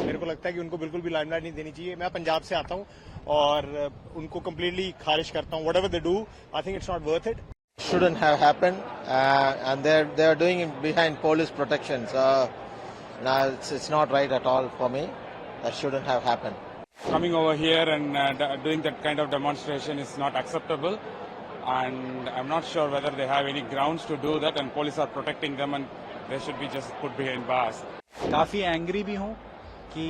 मेरे को लगता है कि उनको बिल्कुल भी लाइमलाइट नहीं देनी चाहिए। मैं पंजाब से आता हूँ और उनको कम्प्लीटली खारिज करता हूँ। Whatever they do, I think it's not worth it. Shouldn't have happened, and they're doing it behind police protection. So now it's not right at all for me. That shouldn't have happened. Coming over here and doing that kind of demonstration is not acceptable, and I'm not sure whether they have any grounds to do that, and police are protecting them, and they should be just put behind bars. काफ़ी angry भी हूँ कि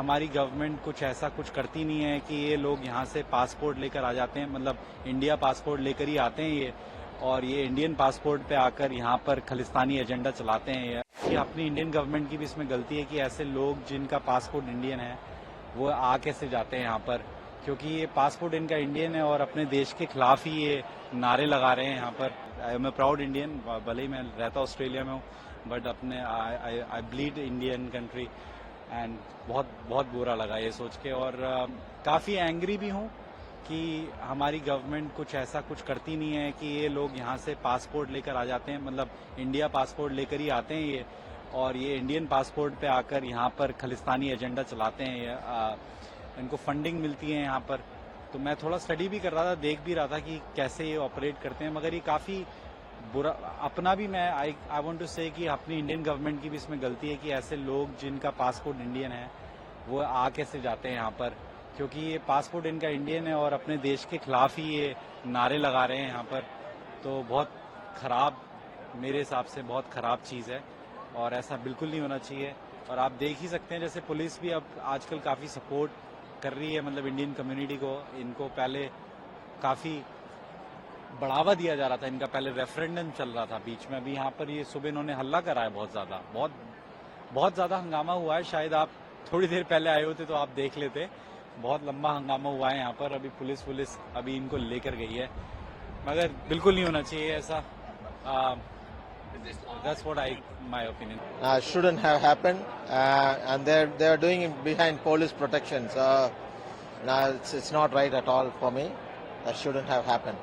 हमारी government ऐसा कुछ करती नहीं है कि ये लोग यहाँ से पासपोर्ट लेकर आ जाते हैं, मतलब इंडिया पासपोर्ट लेकर ही आते हैं ये, और ये इंडियन पासपोर्ट पे आकर यहाँ पर खालिस्तानी एजेंडा चलाते हैं। ये अपनी इंडियन गवर्नमेंट की भी इसमें गलती है कि ऐसे लोग जिनका पासपोर्ट इंडियन है वो आ कैसे जाते हैं यहाँ पर, क्योंकि ये पासपोर्ट इनका इंडियन है और अपने देश के खिलाफ ही ये नारे लगा रहे हैं यहाँ पर। I am a proud Indian, भले ही मैं रहता ऑस्ट्रेलिया में हूँ, बट अपने I bleed Indian country, and बहुत बहुत बुरा लगा ये सोच के। और काफ़ी एंग्री भी हूँ कि हमारी गवर्नमेंट ऐसा कुछ करती नहीं है कि ये लोग यहाँ से पासपोर्ट लेकर आ जाते हैं, मतलब इंडिया पासपोर्ट लेकर ही आते हैं ये, और ये इंडियन पासपोर्ट पे आकर यहाँ पर खालिस्तानी एजेंडा चलाते हैं। इनको फंडिंग मिलती है यहाँ पर। तो मैं थोड़ा स्टडी भी कर रहा था, देख भी रहा था कि कैसे ये ऑपरेट करते हैं, मगर ये काफ़ी बुरा। अपना भी मैं आई वांट टू से कि अपनी इंडियन गवर्नमेंट की भी इसमें गलती है कि ऐसे लोग जिनका पासपोर्ट इंडियन है वो आ कैसे जाते हैं यहाँ पर, क्योंकि ये पासपोर्ट इनका इंडियन है और अपने देश के खिलाफ ही ये नारे लगा रहे हैं यहाँ पर। तो बहुत ख़राब, मेरे हिसाब से बहुत ख़राब चीज़ है और ऐसा बिल्कुल नहीं होना चाहिए। और आप देख ही सकते हैं जैसे पुलिस भी अब आजकल काफ़ी सपोर्ट कर रही है, मतलब इंडियन कम्युनिटी को। इनको पहले काफ़ी बढ़ावा दिया जा रहा था, इनका पहले रेफरेंडम चल रहा था बीच में, अभी यहाँ पर ये सुबह इन्होंने हल्ला करा है बहुत ज़्यादा, बहुत ज़्यादा हंगामा हुआ है। शायद आप थोड़ी देर पहले आए होते तो आप देख लेते, बहुत लंबा हंगामा हुआ है यहाँ पर। अभी पुलिस अभी इनको लेकर गई है, मगर बिल्कुल नहीं होना चाहिए ऐसा। That's what my opinion. Shouldn't have happened, and they're doing it behind police protection. So now it's not right at all for me. That shouldn't have happened.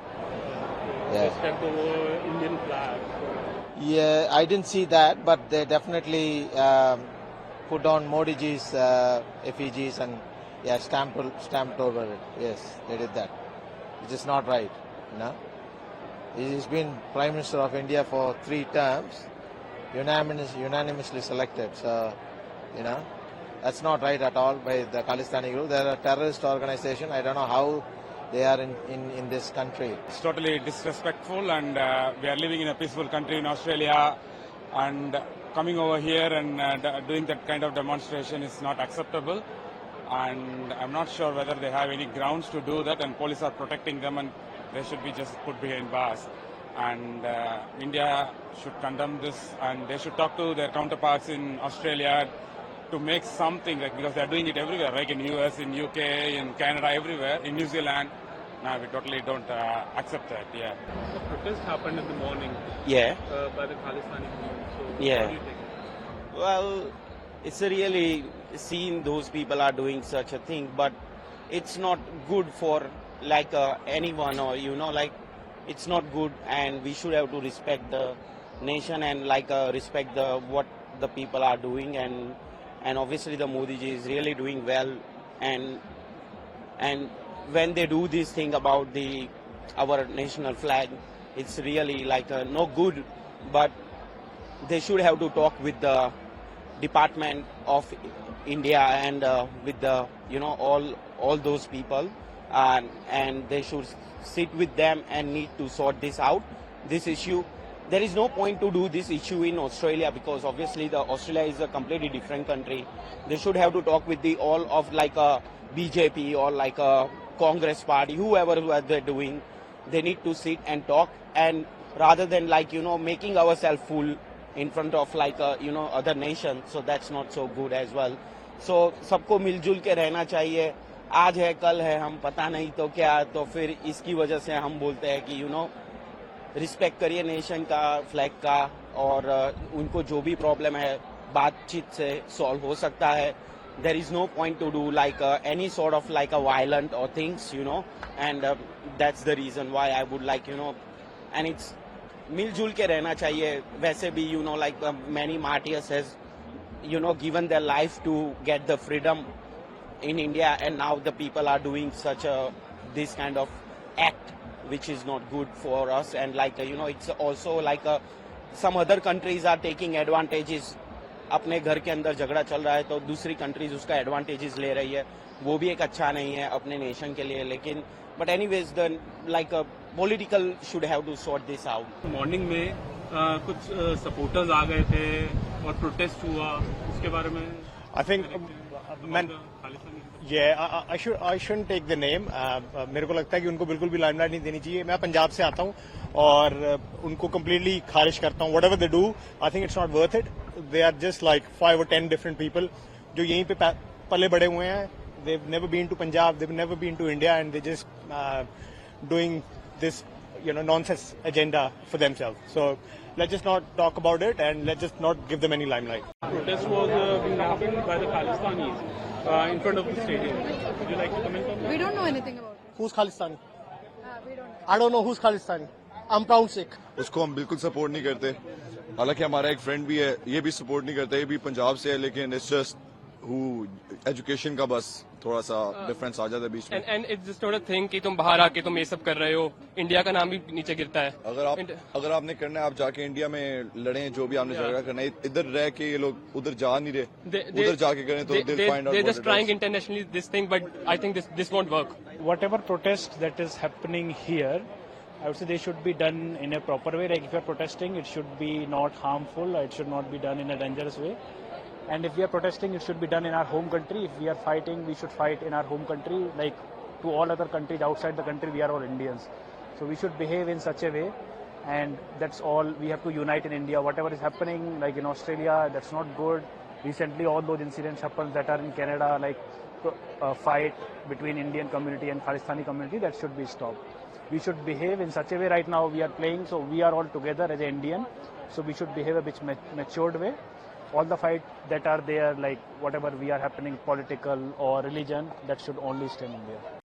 Yeah. Respect over Indian flag. Yeah, I didn't see that, but they definitely put on Modi ji's effigies and stamped over it. Yes, they did that, which is not right. You know, he's been Prime Minister of India for 3 terms, unanimously selected. So, you know, that's not right at all by the Khalistani group. They're a terrorist organization. I don't know how they are in this country. It's totally disrespectful, and we are living in a peaceful country in Australia, and coming over here and doing that kind of demonstration is not acceptable, and I'm not sure whether they have any grounds to do that, and police are protecting them, and they should be just put behind bars. And India should condemn this, and they should talk to their counterparts in Australia to make something, like, because they're doing it everywhere, like in US, in UK, in Canada, everywhere, in New Zealand. No, we totally don't accept that. Yeah. The protest happened in the morning. Yeah. By the Khalistani movement. So Yeah. how do you take it? Well, it's really seen those people are doing such a thing, but it's not good for like anyone, or like it's not good, and we should have to respect the nation and respect the what the people are doing, and obviously the Modi ji is really doing well, and when they do this thing about our national flag, it's really no good, but they should have to talk with the Department of India and with the all those people, and they should sit with them and need to sort this out, this issue. There is no point to do this issue in Australia, because obviously Australia is a completely different country. They should have to talk with all of a BJP or a Congress party, whoever they're doing. They need to sit and talk, and rather than making ourselves fool in front of other nations. So that's not so good as well. So सबको मिलजुल के रहना चाहिए. आज है कल है, हम पता नहीं तो क्या, तो फिर इसकी वजह से हम बोलते हैं कि रिस्पेक्ट करिए नेशन का, फ्लैग का, और उनको जो भी प्रॉब्लम है बातचीत से सॉल्व हो सकता है. There is no point to do any sort of a violent or things, and that's the reason why I would and it's मिलजुल के रहना चाहिए. वैसे भी many martyrs has given their life to get the freedom in India, and now the people are doing this kind of act, which is not good for us. And it's also some other countries are taking advantages. अपने घर के अंदर झगड़ा चल रहा है तो दूसरी कंट्रीज उसका एडवांटेजेस ले रही है, वो भी एक अच्छा नहीं है अपने नेशन के लिए. लेकिन but anyways the political should have to sort this out. Morning में कुछ सपोर्टर्स आ गए थे और प्रोटेस्ट हुआ, उसके बारे में I think I shouldn't take the name. मेरे को लगता है कि उनको बिल्कुल भी लाइमलाइट नहीं देनी चाहिए. मैं पंजाब से आता हूँ और उनको completely खारिज करता हूँ. Whatever they do, I think it's not worth it. They are just like 5 or 10 different people जो यहीं पे पले बड़े हुए हैं. They've never been to Punjab, they've never been to India, and they're just doing this nonsense agenda for themselves. So let's just not talk about it and let's just not give them any limelight. Protest was being happened by the Khalistanis in front of the stadium. Would you like to comment on that? We don't know anything about it. Who's Khalistani? We don't know. I don't know who's Khalistani. I'm proud Sikh. उसको हम बिल्कुल support नहीं करते. हालांकि हमारा एक friend भी है, ये भी सपोर्ट नहीं करता, ये भी पंजाब से है, लेकिन इट्स जस्ट एजुकेशन का बस थोड़ा सा डिफरेंस आ जाता है बीच में. And it's just not a thing कि तुम बाहर आके तुम ये सब कर रहे हो, इंडिया का नाम भी नीचे गिरता है. अगर आपने करना है, आप जाके इंडिया में लड़ें, जो भी आपने झगड़ा करना है. इधर रह के ये लोग उधर जा नहीं रहे, उधर जाके करें तो they're just trying internationally this thing, but I think this won't work. Whatever protest that is happening here, I would say they should be done in a proper way. Like if you are protesting, it should be not harmful. It should not be done in a dangerous way. And if we are protesting, it should be done in our home country. If we are fighting, we should fight in our home country. Like to all other countries outside the country, we are all Indians. So we should behave in such a way. And that's all. We have to unite in India. Whatever is happening, like in Australia, that's not good. Recently, all those incidents happened that are in Canada, like a fight between Indian community and Khalistani community, that should be stopped. We should behave in such a way. Right now we are playing, so we are all together as an Indian, so we should behave a bit matured way. All the fight that are there, like whatever we are happening, political or religion, that should only stay in India.